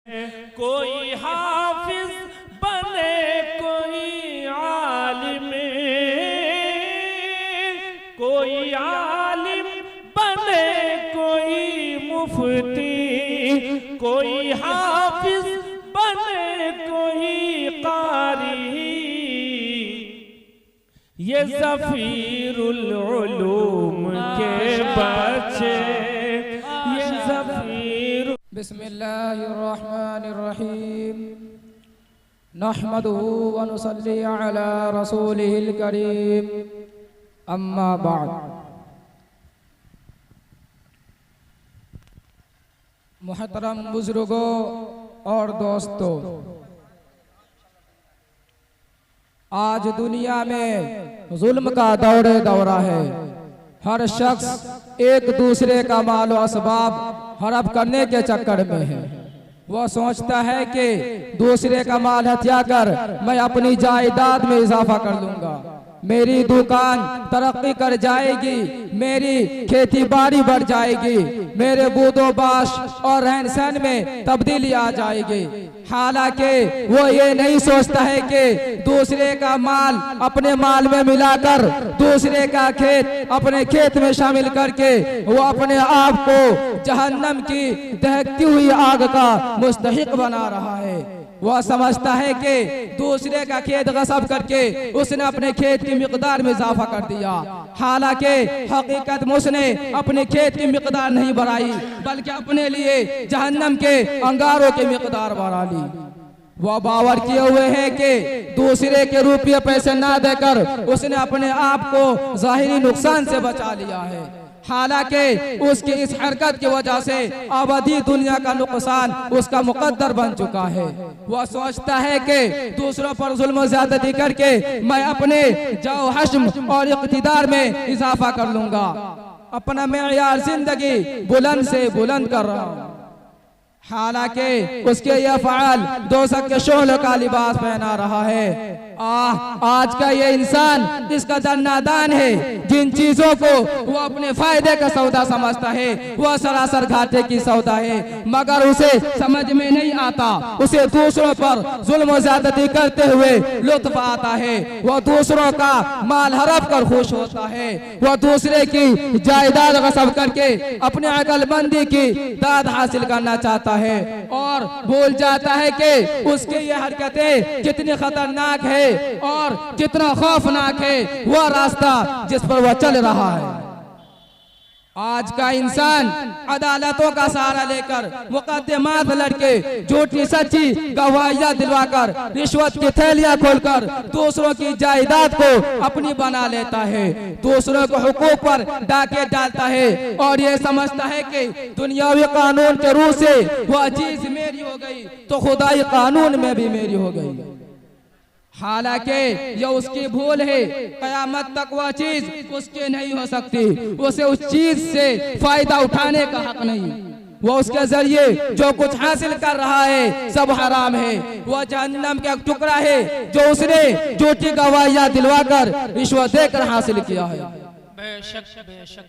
कोई हाफिज बने, कोई आलिम, कोई आलिम बने, कोई मुफ्ती, कोई हाफिज बने, कोई कारी। ये ज़फ़ीरुल उलूम के बच्चे, ये ज़फ़ीर। बिस्मिल्लाहिर्रहमानिर्रहीम। नहमदुहु व नुसल्ली अला रसूलिहिल करीम। अम्मा बाद। मुहतरम बुजुर्गों और दोस्तों, आज दुनिया में जुल्म का दौरा है। हर शख्स एक दूसरे का माल और असबाब हड़प करने के चक्कर में है। वह सोचता है कि दूसरे का माल हत्या कर मैं अपनी जायदाद में इजाफा कर लूंगा, मेरी दुकान तरक्की कर जाएगी, मेरी खेती बाड़ी बढ़ जाएगी, मेरे बूदोबाश और रहन सहन में तब्दीली आ जाएगी। हालांकि वो ये नहीं सोचता है कि दूसरे का माल अपने माल में मिलाकर, दूसरे का खेत अपने खेत में शामिल करके वो अपने आप को जहन्नम की दहकती हुई आग का मुस्तहिक बना रहा है। वह समझता है कि दूसरे का खेत गसब करके उसने अपने खेत की मिकदार में इजाफा कर दिया। हालांकि हकीकत में उसने अपने खेत की मिकदार नहीं बढ़ाई, बल्कि अपने लिए जहन्नम के अंगारों की मिकदार बढ़ा ली। वह बावर किए हुए हैं कि दूसरे के रुपये पैसे ना देकर उसने अपने आप को जाहिरी नुकसान से बचा लिया है। हालांकि उसकी इस हरकत की वजह से अवधि दुनिया का नुकसान उसका मुकद्दर बन चुका है। वह सोचता है कि दूसरों पर जुल्म ज़्यादती करके मैं अपने जाओ हश्म और इक़्तिदार में इजाफा कर लूंगा, अपना मेयार जिंदगी बुलंद से बुलंद कर रहा हूँ। हालांकि उसके यह फ़आल दोज़ख के शोले का लिबास पहना रहा है। आज का ये इंसान इस कदर नादान है, जिन चीजों को वो अपने फायदे का सौदा समझता है वह सरासर घाटे की सौदा है, मगर उसे समझ में नहीं आता। उसे दूसरों पर जुल्म ज़्यादती करते हुए लुत्फ आता है। वह दूसरों का माल हड़प कर खुश होता है। वह दूसरे की जायदाद गसब करके अपने अकलमंदी की दाद हासिल करना चाहता है और भूल जाता है कि उसकी ये हरकतें कितनी खतरनाक है और कितना खौफनाक है वह रास्ता जिस पर वह चल रहा है। आज का इंसान अदालतों का सहारा लेकर, मुकदमात लड़के, झूठी सच्ची गवाहियां दिलवाकर, रिश्वत की थैलियां खोलकर दूसरों की जायदाद को अपनी बना लेता है, दूसरों के हुकूक पर डाके डालता है और ये समझता है कि दुनियावी कानून के रूह से वह चीज मेरी हो गई तो खुदाई कानून में भी मेरी हो गई। हालांकि यह उसकी भूल है। कयामत तक वह चीज उसकी नहीं हो सकती। उसे उस चीज से फायदा उठाने का हक नहीं। वह उसके जरिए जो कुछ हासिल कर रहा है सब हराम है। वह जहन्नम का एक टुकड़ा है जो उसने झूठी गवाहियां दिलवाकर रिश्वत देकर हासिल किया है। बेशक बेशक।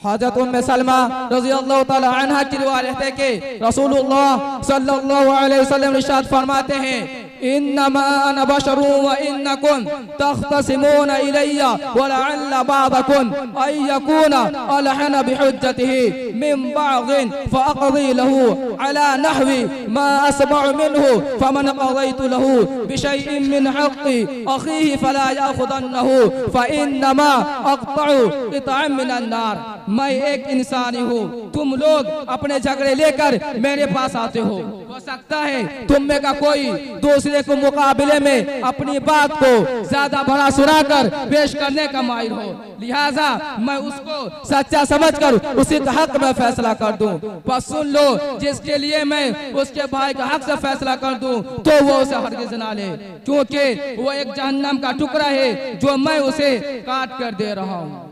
हज़रत उम्मे सलमा रज़ियल्लाहु ताला अन्हा की रिवायत है कि रसूलुल्लाह सल्लल्लाहु अलैहि वसल्लम इरशाद फरमाते हैं, इन्नमा अना बशरुन व इन्नकुम तख्तसिमूना इलैया व लअल्ल बअदकुम अन यकूना अलहना बिहुज्जतिही मिन बअदिन फअक़दी लहू अला नहवी मा अस्मअ मिन्हु फमन क़ज़यतु लहू बिशैइन मिन हक़्क़ि अख़ीहि फला याख़ुदन्नहु फ़इन्नमा अक़तअु क़ितअन मिनन नार। मैं एक इंसानी हूँ, तुम लोग अपने झगड़े लेकर मेरे पास आते हो सकता है तुम में का कोई दूसरे को मुकाबले में अपनी बात को ज्यादा बड़ा सुनाकर पेश करने का माहिर हो, लिहाजा मैं उसको सच्चा समझकर उसी के हक में फैसला कर दूं। बस सुन लो, जिसके लिए मैं उसके भाई का हक से फैसला कर दूं तो वो उसे हरगिज़ ना ले, क्योंकि वो एक जहन्नम का टुकड़ा है जो मैं उसे काट कर दे रहा हूँ।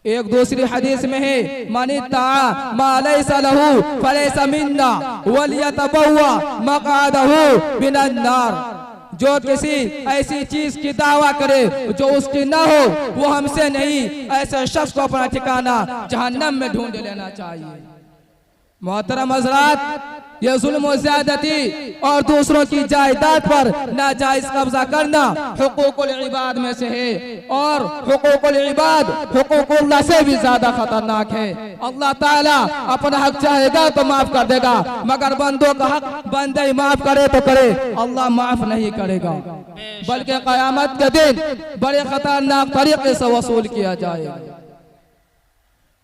एक दूसरी हदीस में है, मनित्ता मा लैसा लहू फलैसा मिन्ना वलियतबव्वा मक़अदहू मिनन नार। जो किसी ऐसी चीज की दावा करे जो उसकी ना हो वो हमसे नहीं, ऐसे शख्स को अपना ठिकाना जहन्नम में ढूंढ लेना चाहिए। मोहतरम हज़रात, ये जुल्म और ज्यादती और दूसरों की जायदाद पर नाजायज कब्जा करना हुकूकुल इबाद में से है और हुकूकुल इबाद हुकूकुल्लाह से भी ज्यादा खतरनाक है। अल्लाह ताला अपना हक चाहेगा तो माफ कर देगा, मगर बंदों का हक बंदे माफ करे तो करे, अल्लाह माफ नहीं करेगा, बल्कि क़यामत के दिन बड़े खतरनाक तरीके से वसूल किया जाएगा।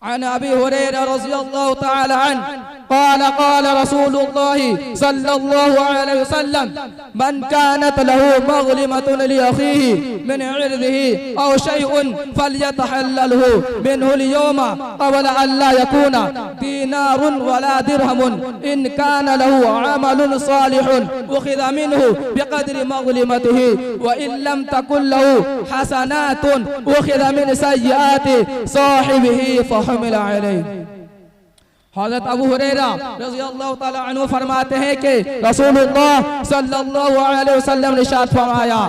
अन अबी हुरैरा रज़ियल्लाहु तआला अन्हु क़ाल रसूलुल्लाहि सल्लल्लाहु अलैहि वसल्लम मन कानत लहू मग़लिमतुन लिअख़ीहि मिन इर्दिही औ शैउन फ़ल्यतहल्ललहु मिन्हु अल-यौमा क़ब्ल अन ला यकूना दीनारुन वला दिरहमुन इन कान लहू अमलुन सालिहुन उख़िज़ मिन्हु बिक़द्रि मग़लिमतिही व इन लम तकुन लहू हसनातुन उख़िज़ मिन सय्यिआति साहिबिही फहुमिल अलैहि। हज़रत अबू हुरैरा रज़ियल्लाहु ताला अन्हु फरमाते हैं कि रसूलुल्लाह सल्लल्लाहु अलैहि वसल्लम ने इरशाद फरमाया,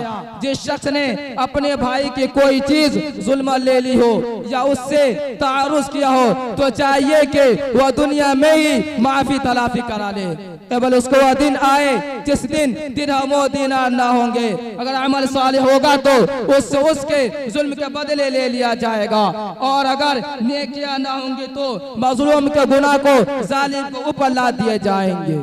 जिस शख्स ने अपने भाई की कोई चीज जुल्म ले ली हो या उससे तारुज़ किया हो तो चाहिए कि वह दुनिया में ही माफी तलाफी करा ले, केवल उसको वह दिन आए जिस दिन दिरहम दीनार ना होंगे। अगर अमल सालिह होगा तो उससे उसके जुल्म के बदले ले लिया जाएगा, और अगर नेकियां ना होंगी तो मजलूम के गुनाह को जालिम को ऊपर ला दिए जाएंगे।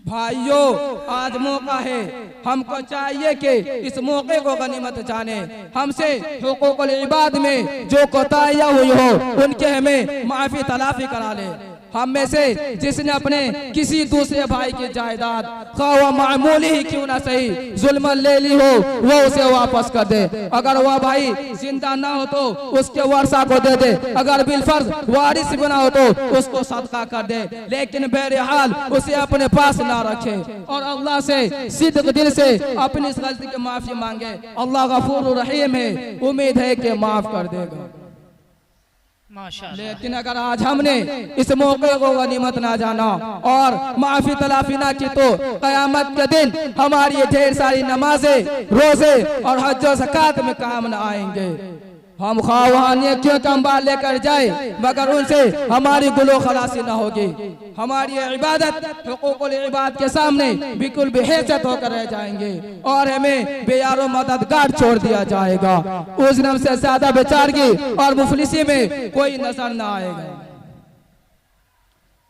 भाइयों, आज मौका है, हमको चाहिए कि इस मौके को गनीमत जाने, हमसे हुकूकुल इबाद में जो कोताहियां हुई हो उनके हमें माफी तलाफी करा ले। हम में से जिसने अपने किसी दूसरे भाई की जायदाद खा मामूली ही क्यों ना सही जुल्म ले ली हो वो उसे वापस कर दे। अगर वह भाई जिंदा ना हो तो उसके वारसा को दे दे, अगर बिलफर्ज वारिस बना हो तो उसको सदका कर दे, लेकिन बहरहाल उसे अपने पास ना रखे और अल्लाह से सिद्क दिल से अपनी इस गलती की माफी मांगे। अल्लाह गफूर रहीम है, उम्मीद है कि माफ कर देगा। लेकिन अगर आज हमने इस मौके को गनीमत ना जाना और माफी तलाफी ना की तो कयामत के दिन हमारी ढेर सारी नमाजें, रोजे और हज और ज़कात में काम न आएंगे। हम ख्वाहानियत क्यों कंबाल लेकर जाए मगर उनसे हमारी गुलो खलासी न होगी, हमारी इबादत हुकूकुल इबाद के सामने बिल्कुल बेहैसियत होकर रह जाएंगे और हमें बेयारो मददगार छोड़ दिया जाएगा। उस नम से ज्यादा बेचारगी और मुफलिसी में कोई नजर न आएगा।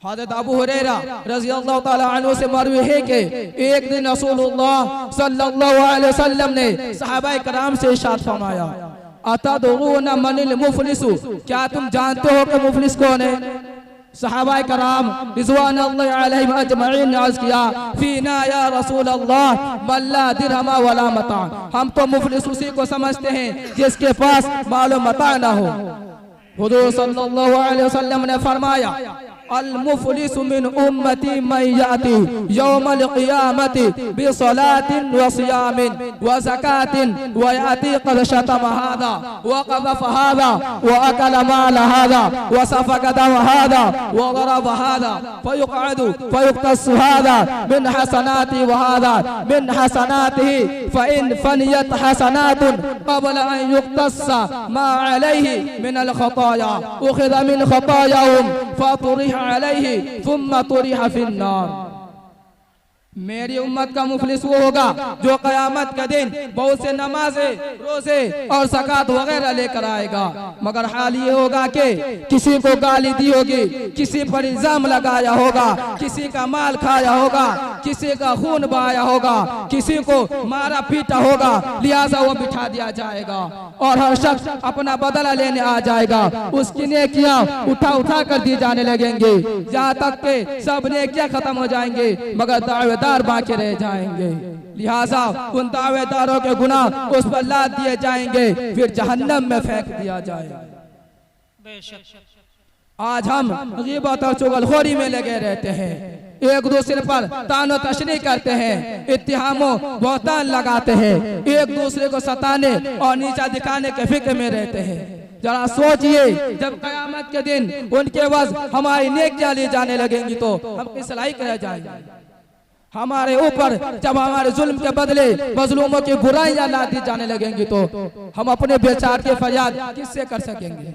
हज़रत अबू हुरैरा रज़ियल्लाहु ताला अन्हु से मरवी है कि एक दिन रसूलुल्लाह सल्लल्लाहु अलैहि वसल्लम ने सहाबाए कराम से इरशाद फरमाया, अतदरूना मनिल मुफलिसु, क्या तुम जानते हो कि मुफलिस कौन है? सहाबाए कराम रिज़वानुल्लाहि अलैहिम अजमईन ने अर्ज़ किया, फीना या रसूल अल्लाह मल्ला दिरहमा वला मता, हम तो मुफलिस उसी को समझते हैं जिसके पास माल मता ना हो। हुज़ूर सल्लल्लाहु अलैहि वसल्लम ने फरमाया, अल मुफलिसु मिन उम्मती मन याती यौमल क़ियामति बिसलातिन व सियामिन व ज़कातिन व याती क़द शतम हादा व क़ज़फ़ हादा व अकल माल हादा व सफ़क दम हादा व ज़रब हादा फ़युक़अदु फ़युक़्तसु हादा मिन हसनाति व हादा मिन हसनातिही फ़इन फ़नियत हसनातुन क़ब्ल अन युक़्तस्सा मा अलैहि मिन अल ख़ताया उख़िज़ मिन ख़तायाहुम फ़तुरिह अलैहि थुम्मा तुरिहा फिन्नार। मेरी उम्मत का मुफलिस वो होगा जो कयामत के दिन बहुत से नमाजे, रोजे और ज़कात वगैरह लेकर आएगा, मगर हाल ये होगा कि किसी को गाली दी होगी, किसी पर इल्जाम लगाया होगा, किसी का माल खाया होगा, किसी का खून बहाया होगा, किसी को मारा पीटा होगा, लिहाजा वो बिठा दिया जाएगा और हर शख्स अपना बदला लेने आ जाएगा। उसकी नेकियां उठा उठा कर दी जाने लगेंगे, जहाँ तक के सब नेकियां खत्म हो जाएंगे मगर दावेदार बाकी रह जाएंगे। लिहाजा उन दावेदारों के गुनाह उस पर लाद दिए जाएंगे, फिर जहन्नम में फेंक दिया जाएगा। आज हम ग़ीबत और चुगलखोरी में लगे रहते हैं, एक दूसरे पर तानो तशरी करते हैं, इत्तिहामो बहतान लगाते हैं, एक दूसरे को सताने और नीचा दिखाने के फिक्र में रहते हैं। जरा सोचिए, जब कयामत के दिन उनके वज़ हमारी नेकियां ली जाने लगेंगी तो हम किस लायक रह जाएंगे? हमारे ऊपर जब हमारे जुल्म के बदले मजलूमों की बुराइयां ला दी जाने लगेंगी तो हम अपने बेचार के फरियाद किससे कर सकेंगे?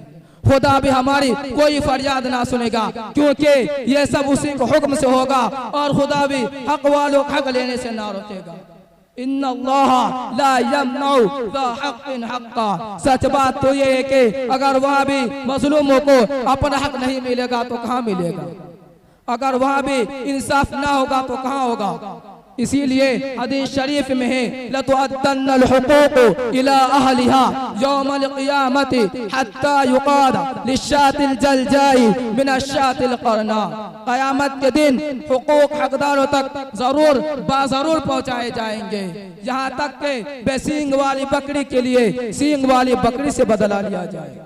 खुदा भी हमारी कोई फरियाद ना सुनेगा, क्योंकि ये सब उसी के हुक्म से होगा और खुदा भी हक वालों को हक लेने से ना रोकेगा। इन्नल्लाह ला यमनउ ज़ा हक़्क़िन हक़्क़ा। सच बात तो ये है कि अगर वहाँ भी मज़लूमों को अपना हक नहीं मिलेगा तो कहाँ मिलेगा, अगर वहाँ भी इंसाफ ना होगा तो कहाँ होगा। इसीलिए हदीस शरीफ में है लतुअद्दन्नल हुकूक इला अहलिहा यौमल क़ियामति हत्ता युक़ाद लिश्शातिल जलजाई मिनश्शातिल क़रना। क़यामत के दिन हुकूक हकदारों तक जरूर बाजरूर पहुँचाए जाएंगे, यहाँ तक के बेसींग वाली बकरी के लिए सींग वाली बकरी से बदला लिया जाएगा।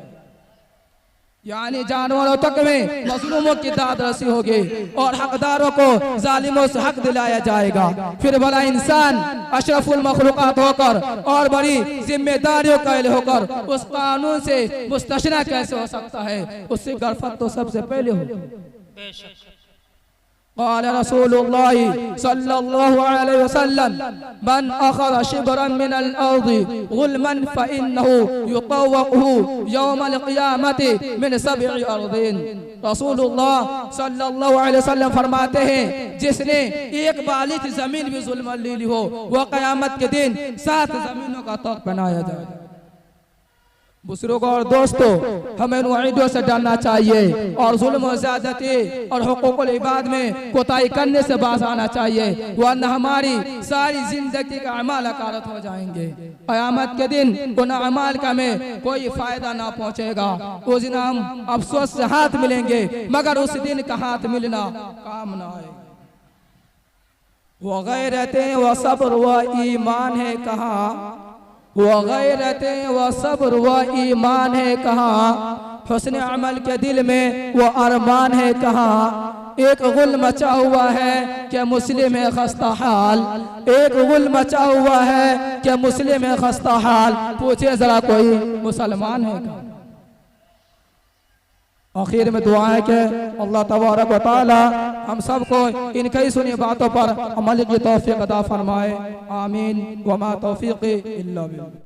यानी जानवरों तक में मजलूमों की दादरसी होगी और हकदारों को जालिमों से हक दिलाया जाएगा। फिर भला इंसान अशरफुल मखलूकात होकर और बड़ी जिम्मेदारियों का अहल होकर उस कानून से मुस्तशना कैसे हो सकता है, उससे गरफत तो सबसे पहले हो। क़ाल रसूलुल्लाह सल्लल्लाहु अलैहि वसल्लम मन अख़ज़ शिबरन मिनल अर्ज़ि ग़ुल्मन फ़इन्नहु युतव्वक़ुहु यौमल क़ियामति मिन सब'i अर्ज़िन। रसूलुल्लाह सल्लल्लाहु अलैहि वसल्लम फरमाते हैं, जिसने एक बालिग ज़मीन भी जुल्म ले ली हो वह क़यामत के दिन 7 ज़मीनों का तख्त बनाया जाएगा। बुजुर्गों और दोस्तों, हमें नुईदों से डरना चाहिए और जुल्म और ज़्यादती और हुकूकुल इबाद में कोताही करने से बाज आना चाहिए, वरना हमारी सारी जिंदगी का अमाल अकारत हो जाएंगे। क़यामत के दिन उन अमाल का में कोई फायदा ना पहुँचेगा। उस दिन हम अफसोस से हाथ मिलेंगे, मगर उस दिन का हाथ मिलना काम ना आए। वो गैरतें व सब्र व ईमान है कहाँ, वो गैरतें व सब्र व ईमान है कहाँ, हुस्न अमल के दिल में वो अरमान है कहाँ। एक गुल मचा हुआ है कि मुस्लिम है खस्ता हाल, एक गुल मचा हुआ है कि मुस्लिम है खस्ता हाल, पूछे जरा कोई मुसलमान है कहाँ। आखिर में दुआ है कि अल्लाह तबारक व तआला हम सबको इन कई सुनी बातों पर अमल की तौफीक अता फरमाए। आमीन। वमा तौफीक़ी इल्ला बिल्लाह।